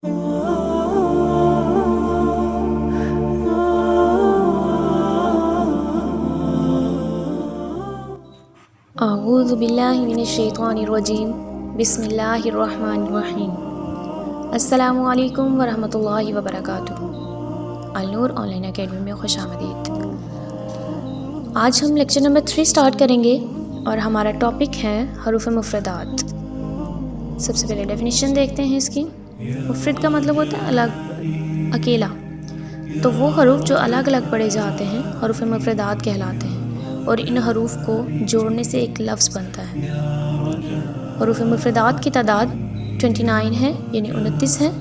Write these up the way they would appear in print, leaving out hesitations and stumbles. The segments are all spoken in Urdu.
اعوذ باللہ من الشیطان الرجیم بسم اللہ الرحمن الرحیم۔ السلام علیکم ورحمۃ اللہ وبرکاتہ۔ النور آن لائن اکیڈمی میں خوش آمدید۔ آج ہم لیکچر نمبر 3 سٹارٹ کریں گے اور ہمارا ٹاپک ہے حروف مفردات۔ سب سے پہلے ڈیفینیشن دیکھتے ہیں اس کی۔ مفرد کا مطلب ہوتا ہے الگ، اکیلا۔ تو وہ حروف جو الگ الگ پڑھے جاتے ہیں حروف مفردات کہلاتے ہیں، اور ان حروف کو جوڑنے سے ایک لفظ بنتا ہے۔ حروف مفردات کی تعداد 29 ہے، یعنی 29 ہے،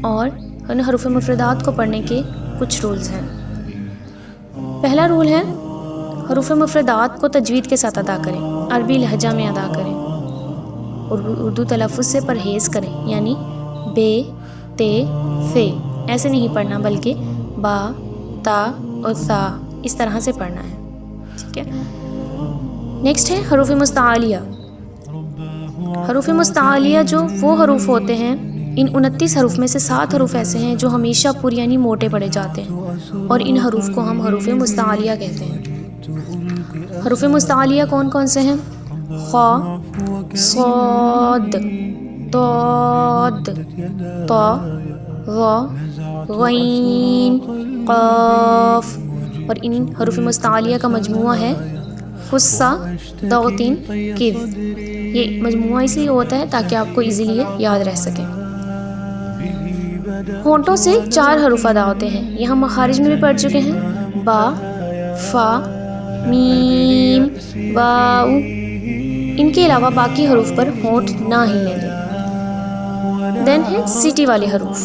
اور ان حروف مفردات کو پڑھنے کے کچھ رولز ہیں۔ پہلا رول ہے حروف مفردات کو تجوید کے ساتھ ادا کریں، عربی لہجہ میں ادا کریں، اور اردو تلفظ سے پرہیز کریں، یعنی بے، تے، فے ایسے نہیں پڑھنا، بلکہ با، تا اور ثا اس طرح سے پڑھنا ہے۔ ٹھیک ہے۔ نیکسٹ ہے حروف مستعلیہ۔ حروف مستعلیہ جو وہ حروف ہوتے ہیں، ان 29 حروف میں سے 7 حروف ایسے ہیں جو ہمیشہ پوری یعنی موٹے پڑھے جاتے ہیں، اور ان حروف کو ہم حروف مستعلیہ کہتے ہیں۔ حروف مستعلیہ کون کون سے ہیں؟ خا، صاد، ضاد، طا، ظا، غین، قاف، اور ان حروف مستعلیہ کا مجموعہ ہے خصہ، ضغطین، کذ۔ یہ مجموعہ اس لیے ہوتا ہے تاکہ آپ کو ایزیلی یاد رہ سکے۔ ہونٹوں سے 4 حروف ادا ہوتے ہیں، یہ ہم مخارج میں بھی پڑھ چکے ہیں، با، فا، میم، واو۔ ان کے علاوہ باقی حروف پر ہونٹ نہ ہلنے دیں۔ دین ہے سیٹی والے حروف۔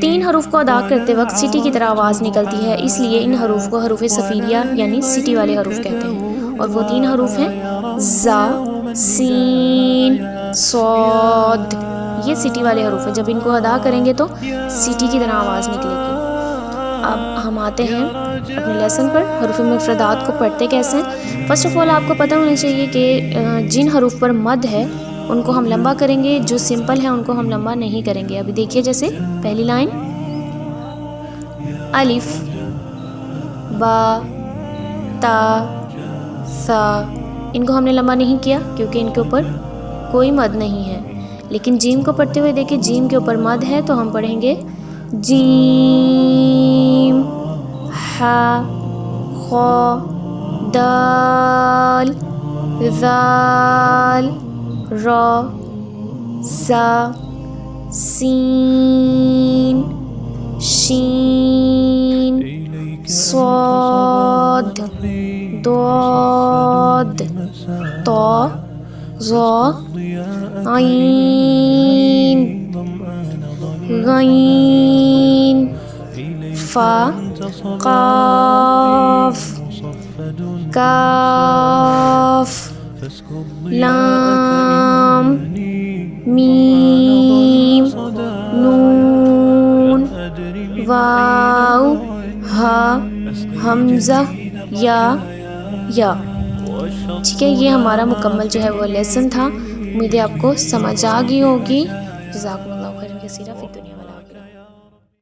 3 حروف کو ادا کرتے وقت سیٹی کی طرح آواز نکلتی ہے، اس لیے ان حروف کو حروف صفیریہ یعنی سیٹی والے حروف کہتے ہیں، اور وہ 3 حروف ہیں زا، سین، صاد۔ یہ سیٹی والے حروف ہیں، جب ان کو ادا کریں گے تو سیٹی کی طرح آواز نکلے گی۔ اب ہم آتے ہیں اپنے لیسن پر۔ حروف مفردات کو پڑھتے کیسے ہیں؟ فرسٹ آف آل آپ کو پتہ ہونا چاہیے کہ جن حروف پر مد ہے ان کو ہم لمبا کریں گے، جو سمپل ہیں ان کو ہم لمبا نہیں کریں گے۔ ابھی دیکھیے، جیسے پہلی لائن الف، با، تا، ثا، ان کو ہم نے لمبا نہیں کیا کیونکہ ان کے اوپر کوئی مد نہیں ہے۔ لیکن جیم کو پڑھتے ہوئے دیکھیں، جیم کے اوپر مد ہے تو ہم پڑھیں گے جیم، ہا، خا، دال، ذال، را، زا، سین، شین، صاد، ضاد، طا، ظا، عین، غین، فا، قاف، کاف، لام، میم، نون، واو، ہا، حمزہ، یا۔ ٹھیک ہے، یہ ہمارا مکمل جو ہے وہ لیسن تھا۔ امید ہے آپ کو سمجھ آ گئی ہوگی۔ جزاکم اللہ خیرا کثیرا فی الدنیا۔